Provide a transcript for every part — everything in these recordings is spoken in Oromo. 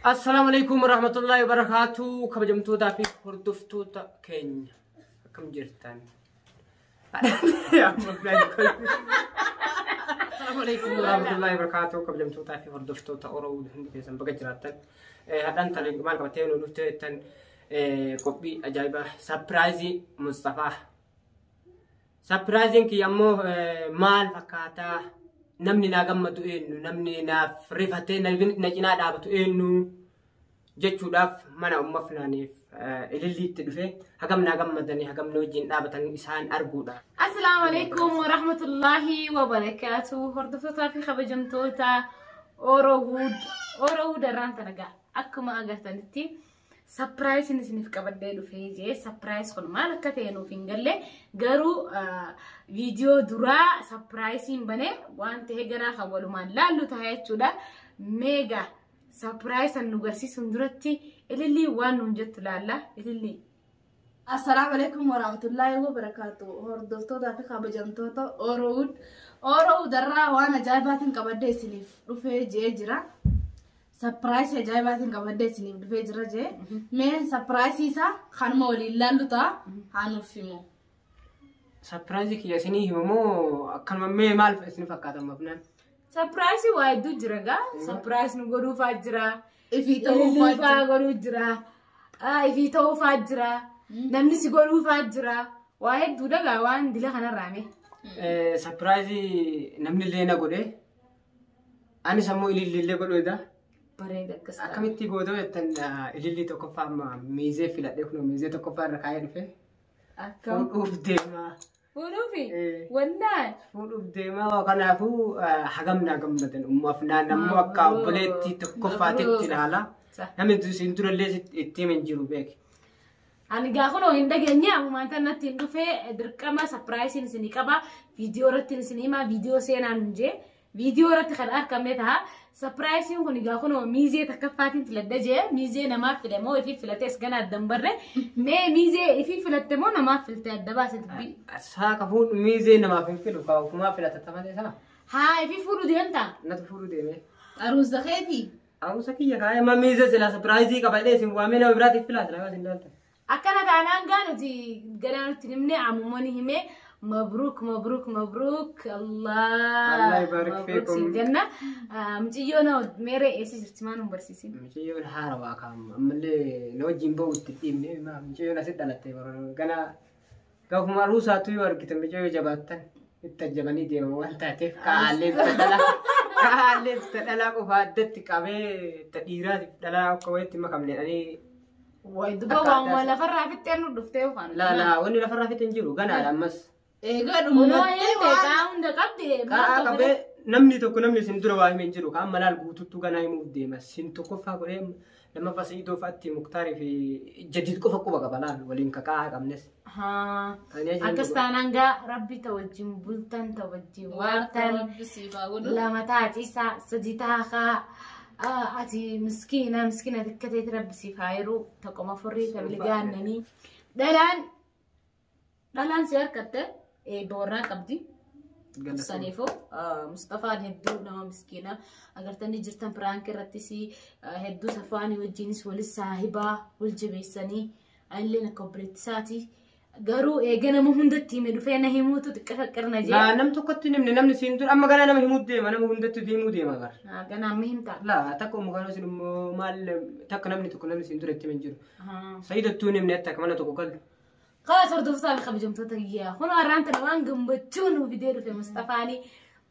السلام عليكم ورحمة الله وبركاته. كبجمتو دافي هردفتو تا كينيا كم جرتان. السلام عليكم ورحمة الله وبركاته. كبجمتو دافي هردفتو تا أورو هندي بيسم بجرتان. هذا أنت اللي مالك بتيجي ونفتن كوبي أجايبه سبرايزي مصطفى. سبرايزين كي يمو مال فكاتا. نمني ناقم مدو إنو نمني ناف ريفتين نجنا دابتو إنو جتشو داف منا أمفنانيف اللي تدفع هقم ناقم مدني هقم نوجين دابتن إسان أرجودا. السلام عليكم ورحمة الله وبركاته. هردفتو في خبجمتوتا أوروود الرانتا نجا أكما أجرتنتي سبرايز نسنيف كبدلو فيجي سبرايز كل ما لكتينو فينجلة جرو فيديو درا سبرايزين بني وانت هجرا خولو ما لالو تهايتشو دا ميجا سبرايز النجارسي سندرتي اللي وان نجت لالا اللي السلام عليكم ورحمة الله وبركاته. هردفتو دا في خبجمتوتا أوروود الرا وانا جايباتن كبدل سنيف رفيجي جرا سبرايز جايباتن كبدل سنيف رفيجي رجع مين سبرايز إيسا خانمو ليلالو تا هانوفيمو سبرايزي كي يسني همو كان مي مال فسني فكاتا مبنان سبرايز وايدو جرا سبرايز نقولو فاجرا إفيتو فاجرا إفيتو فاجرا نمني سيقولو فاجرا وايدو دا وان دي لخنا رامي سبرايزي نمني لينا قولي أنا سمو اللي قولو ده بريدة كسر أكملتي قولو يتن اللي تكفى ما ميزة في لديكنا ميزة تكفى ركاين في أكم فول ديما فولوفي والله فول ديما وكان أبو حجمنا جمدة ومفنا نمو كابلتي تكفى تكتلالا نمن تسنتر اللي تيمن جروبك أنا جاكونو هندجنيا وما أنت نتندو في دركما سبرايز نسنيكابا فيديو رت نسنيما فيديو سينا نجى فيديو رت خلاه كميتها سبرايز يوم جاكونو ميزة تكفاتين في الدجى ميزة نما في دمو في فلتس جنا الدمبرة ميزة في فلتمو نما في الدباسة تبي سا كفون ميزة نما في فيلو كما في لتتمنى سا هاي في فلو دي أنت نتفولو ديمه أروز دخيتي أو سكية كاي ما ميزة سلا سبرايزي كبدي سيموامنا وبراتي فيلا سلا بس إندالتا أكنا كانان كانوا تي قرانو تنمني عموماني همي مبروك مبروك مبروك الله يبارك فيكم الجنة متيونا ميري إيش جرتمان برسيسين متيون حارة وكام أملي نوجين بوت تيم ما متيون سيد على تيمر كنا كم مروسا تويور كتير متيون جباتن التجمعني دي وانت تعرف كالين تدلا كفادت كابي تديرات تدلا كويت ما كملين أني ويدبوا ولا فرح في التانو دفتيو خان لا واني لا فرح في تنجرو كنا لمس قالوا كاون دقدي كابي نمني تكو نمني سندرو واي من جرو كام ملال بوتو كنا يموت دي بس سنتو كفا قريم لما فسيدو فاتي مختار في جديد كفا كوبا قبلان ولين كاكا كمنس ها أكستانانجا ربي توجم بلتن توجي وارتن لما تاتي سجيتها خا أتي مسكينة تكتي تربي سيفايرو تقوم فري تبلغانني دالان سيار كتة دورنا قبدي سنيفو مصطفى هدو نما مسكينة أجر تاني جرتن برانك رتسي هدو سفاني والجنس والساهبة والجبيساني اللي نكبرت ساتي قالوا إيجانا مهندتي مدفعنا هيموتوا تكفكرنا جي لا نم تقطني من نم نسيندور أما قال أنا مهمود ديما أنا مهندت ديمو ديما غير قانا مهمتا لا تكو مغانو سلم مال تك نم نتكو نم نسيندور التمنجر سيد التوني من التك ما نتكو كل خلاص ردوا في صالح بجمتو تجيا هنا أرانت نوان جنبتشون وفيديو في مصطفاني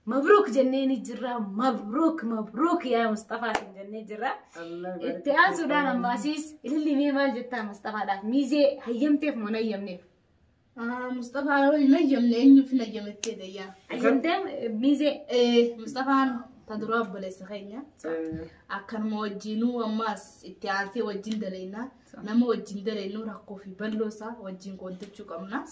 مبروك جنيني جرا مبروك يا مصطفى جنيني جرا اتيان سودان أمباسيس اللي ميمال جتا مصطفى ده ميزة هيمتف منا يمنف مصطفى نجم لأنه في نجم كده يا هيمتم ميزة مصطفى تدرب بلس خينيا أكن موجينو أماس اتيانسي وجين دلينا نما وجين دلينو ركو في بلوسا وجين كنت تشوك أمنا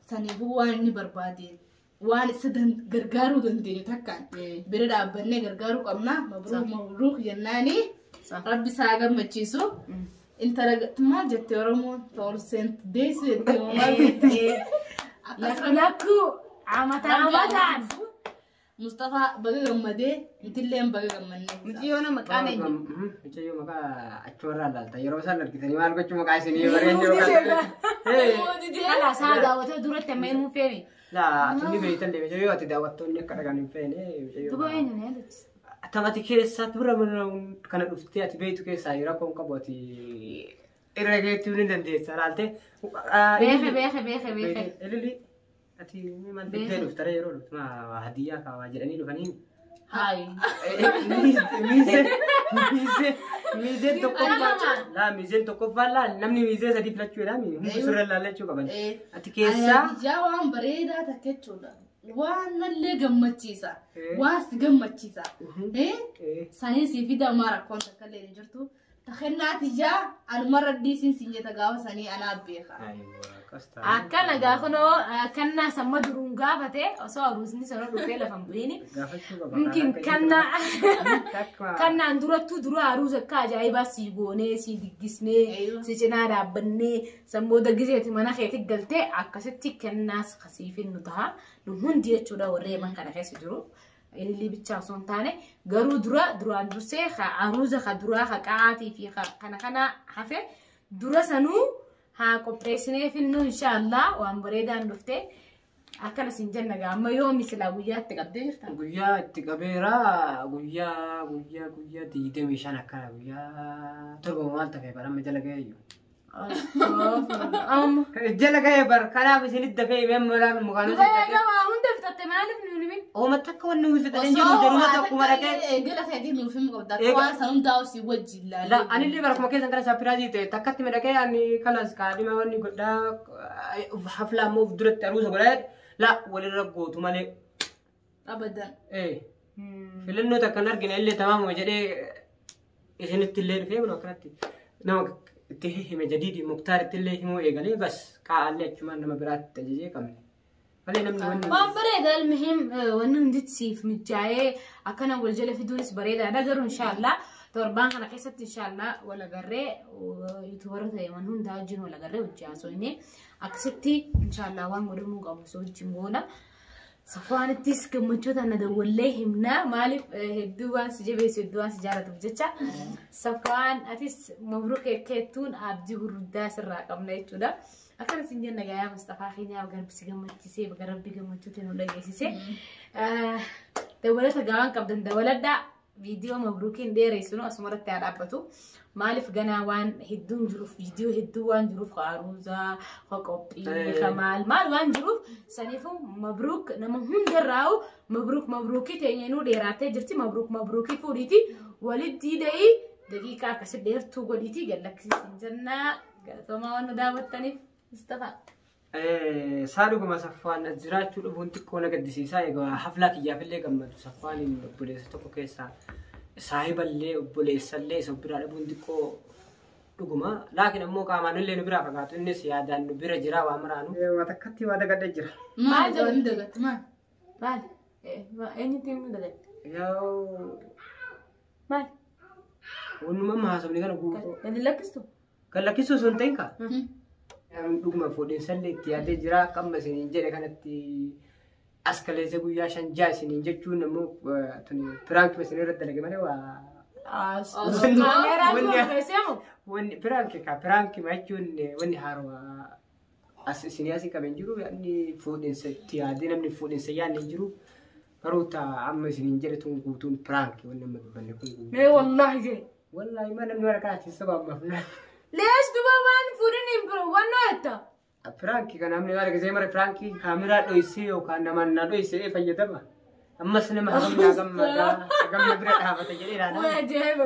سني هو أني بربادين وان سدن غرغارو دندي تكان بريد أبني غرغارو كمنا مبروك جناني ربي ساعة متشيسو انت ما جت يومو تورسنت ديس تيوما لكو عمتان Mustafa baga gammadee intilleen baga gammannee. Mucayyoo nama maqaan eenyu? Mucayyoo maqaa achoorraa laalta yeroo isaan argitanii maal gochuu maqaa isinii bareedu Ala saa daawwatee duratti amma eenyu feene? laa atinni beeytan deeme mucayyoo ati daawwattoonni akka dhagaan hin feene Duba eenyu ne alatti? Tamati keessaa dura kana dhuftee ati beeytu keessaa yeroo akkoon qabu ati irra geettuu ni dandeessa laaltee Beeke. Ilili ati maal fiddee dhuftare yeroo dhuftu hadiyyaa kaawaa jedhanii dhufanii Hai. miizeen tokkoffaa laa miizeen tokkoffaa laa namni miizee sadii filachuudhaan hundi surra laallachuu qaban ati keessaa Ayyaatijaa waan bareedaa takka jechuudha. Waan nallee gammachiisa. Waan si gammachiisa. Sanii si fida maa rakkoon takka illee ni jirtu. Takkennaatijaa anumarra dhiisiin sinjeta gaafa sanii anaa beeka. Akkana gaafanoo kannaa samma duruun gaafate osoo aruusni sana dhufee lafa bu'ini. Mungkin kannaan durattuu dura aruus akka ajaa'ibaa si goonee si diggisnee si cinaa dhaabbannee sammooda gizeeti mana keetti galtee akkasitti kennaas kasiifin nu ta'a. Nu hundi jechuudha warree man kana keessa jiru. Ililii bichaa osoo hin taane garuu duraan dursee aruusa ka duraa ka qa'aatii fi kana hafe dura sanuu haa qopheessinee finnu inshaallah waan bareedaan dhuftee akkana siin jenna amma yoomi silaa guyyaa itti qabdee jirta? Guyyaa itti qabeera guyyaa 25 akkana guyyaa torba maal ta'e bara amma jala ga'e iyyuu. Jala ga'e bar kanaaf isinit dafee meemoraan mukaan hunda fitatte maaliif nuuni min? Oomatti akka wanni uwwifatan jiru jaruma takkuma dhaqee. Eegala feetii nuuf hin qabda. Waan san hundaa'u si wajjin laala. Anillee barakuma keessan kana saapiraazii ta'e takkatti madaqee ani kalas kaadhima wanni godhaa haflaa ammoo duratti aruusa godhaa la walirra gootu malee. Abadan. Filannoo takkan argina illee tamaamuma jedhee isinitti illee dhufee kun akkanatti nama itti hime jadiidi muktaaritti illee himuu eegalee bas qaa'allee achumaan nama biraatti ajajee qabne. Malee namni wanni. Waan bareeda almuhim wanni hundatti siif mijaa'ee akkana wal jala fiduunis bareedaadha garuu inshaallah torbaan kana keessatti inshaallah wal agarree yuutuubarra ta'e waan hundaa wajjin wal agarree hojii haasofnee akkasitti inshaallah waan godhamuu qabu osoo wajjin booda. Safaanittis gammachoota na dawwallee himna maaliif hedduu waan si jabeessu hedduu waan si jaallatuuf jecha safaan atis mabruuk keettuun abdii gurguddaa sirraa qabna jechuudha. Akkana sin jenna gaayaa Mustafaa keenyaa garbisi gammachiisee baga rabbii gammachuutiin nu dhageessisee dawwalata gaawaan qabdan dawwaladhaa viidiyoo mabruukiin dheereessinu asumarratti haa dhaabbatu. Maaliif ganaa waan hedduun jiruuf viidiyoo hedduu waan jiruuf haaruusaa qophii maal waan jiruuf saniifuu mabruuk nama hundarraa'u mabruukii teenyeenuu dheeraatee jirti mabruukii fuudhiiti walitti da'ii daqiiqaa akkasii dheertuu godhiitii gallaksiisin jennaa galatooma waan nu daawwattaniif Mustafaa. Saadhuguma Saffaan jiraachuu dhufuun xiqqoo na gaddisiisaa egaa haflaa kiyyaafillee gammadu Saffaan obboleessa tokko keessaa saahiballee obboleessallee isa biraa dhabuun xiqqoo dhuguma laakiin ammoo qaamaan illee nu biraa fagaatu innis yaadaan nu bira jira waa maraanu. Waa takkatti waa dagadhee jira. Maal jedhanii dagatti maal? Maal? Eenyutti himu dagatti? Yoo. Maal? Wannuma amma haasofni kana guutuu. Gadi lakkistu? Kan lakkisuu osoo hin ta'in kaa? Dhuguma fuudhinsallee itti yaadee jira qamma isiniin jedhe kanatti as kaleessa guyyaa 5 6 isiniin jechuun ammoo piraanki isin irratti dalage malee waa wanni piraanki jechuun wanni haaroo as isinii asii qaban jiru inni fuudhinsa itti yaadee namni fuudhinsa yaadne jiru garuu amma isiniin jedhe tun guutuun piraanki wanni amma dubbanne kun guutuu. Wallaahi jee. Wallaahi ma namni warra kaatti sababa maafnaa. Lees duba waan fuudhin hin biru wannoo jetta. Piraanki kan namni waan gisee mara piraanki kaameraa dho'isee yookaan namaan na dho'isee fayyadama. Ammas nama hagamna gamma bira dhaabata jedhee ilaala. Waa ajaa'iba.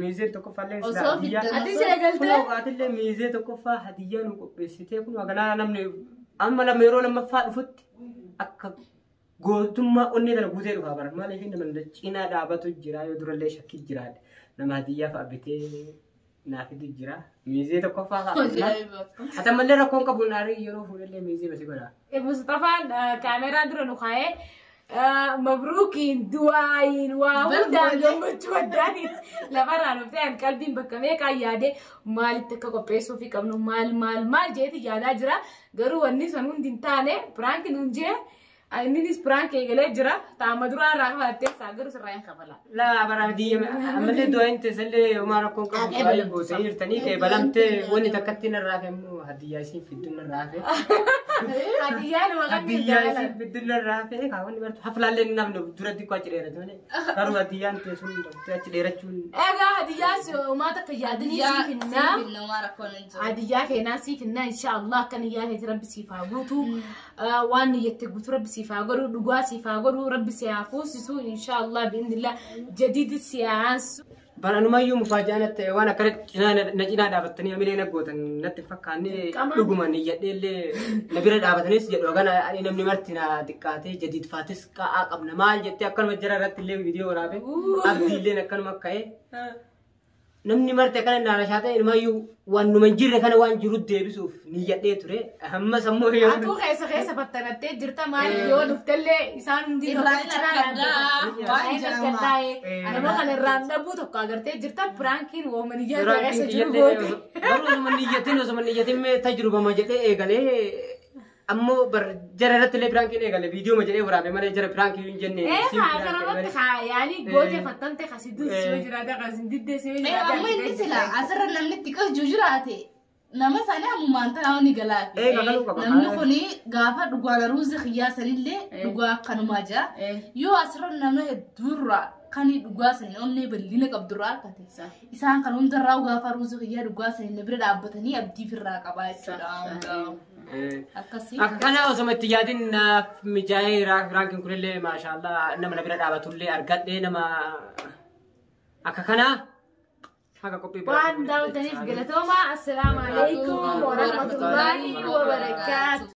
Miizeen tokkoffaallee Osoo hadiyyaa. Ati si eegaltee? Aatillee miizee tokkoffaa hadiyyaa nu qopheessitee kun haganaa namni amma lama yeroo lammaffaa dhufutti akka gootummaa onnee kana guutee dhufaa bara maaliif nama cinaa dhaabatu jira yoo durallee shakkii jiraadha nama hadiyyaa fa'a bitee naafitu jira miizee tokkoffaa fa'a. Ata mallee rakkoon qabu naarii yeroo fuudhallee miizee basi godha. Mustafaan kaameraa dura nu kaa'ee mabruukiin du'aayin waa hundaan gammachuu addaaniin lafarraan dhuftee qalbiin bakka meeqaa yaadee maalitti akka qopheessuuf qabnu maal jeeti yaadaa jira garuu wanni san hundi hin taane piraankiin hundee Innis prank eegalee jira. Taama duraa irraa kafattee saagaruu sirraa hin kafala. لا برا دي عملت دو انت سلي وما راكم كم باي بوسير تاني كي بلمت وني تكتين الرافع مو هدية يسين في الدنيا الرافع Hadiyyaan maqaan هدية يسين في الدنيا الرافع كاوني برت حفلة لنا من دورة دي كواتش ريرة توني كارو هدية انت سون كواتش ريرة تون egaa hadiyyaa uumaa takka yaadanii siif hinnaa nama rakkoon hin jiru. hadiyyaa keenyaa siif hinnaa inshaallah kan iyyaate rabbi siif haa guutu waan niyyette guutu rabbi siif haa godhu dhugaa siif haa godhu rabbi si haa fuusisu inshaallah bi'indillah jadiidi si haa aansu. برا نما يوم مفاجأة وانا كرت نجينا دابتني أميلي نقوتن نتفكرني لقوما نيجي اللي نبير دابتني سجل وأنا أنا نمني مرتنا دكاتي جديد فاتس قبل ما جت أكل مجرى رت اللي فيديو رابع أبدي اللي نكل مكاي نمني مرتنا كان نارشاته نما يو وان نمجير كان وان جرود ديبسوف نيجي ترى أهم سموه يوم Aku keessa fattanattee jirta maal yoo dhuftellee isaan hundi nama kan irraan dhabuu tokko agartee jirta piraankiin woomani ijaa keessa jiru goote. Garuu osoo maniyyatiin tajruba ma jedhee eegalee ammoo bar jara irratti illee piraankiin eegale viidiyoo ma jedhee waraabee malee jara piraankii hin jenne. Kanarratti yaani goote fattante kasiduu sima jiraata kasindiddee sima jiraata. Amma inni sila asirra namni xiqqoo jiraate. Nama sana ammumaan ta'aa ni galaate. Namni kuni gaafa dhugaa ruuzi xiyyaa sanillee dhugaa akkanumaa jira. Yoo asirra nama hedduurraa kan dhugaa sanii onnee bal'ina qabdurraa argate. Isaan kan hundarraa gaafa ruuzi xiyyaa dhugaa sanii na bira dhaabbatanii abdii firraa qabaa jechuudha. Akkasii. Akka kana osoo itti yaadin mijaa'ee raankiin kunillee maashaallah nama na bira dhaabatullee argadhee nama akka kanaa. Waan daawwataniif galatooma. Assalaamu alaikum warahmatullaahi wabarakaatu.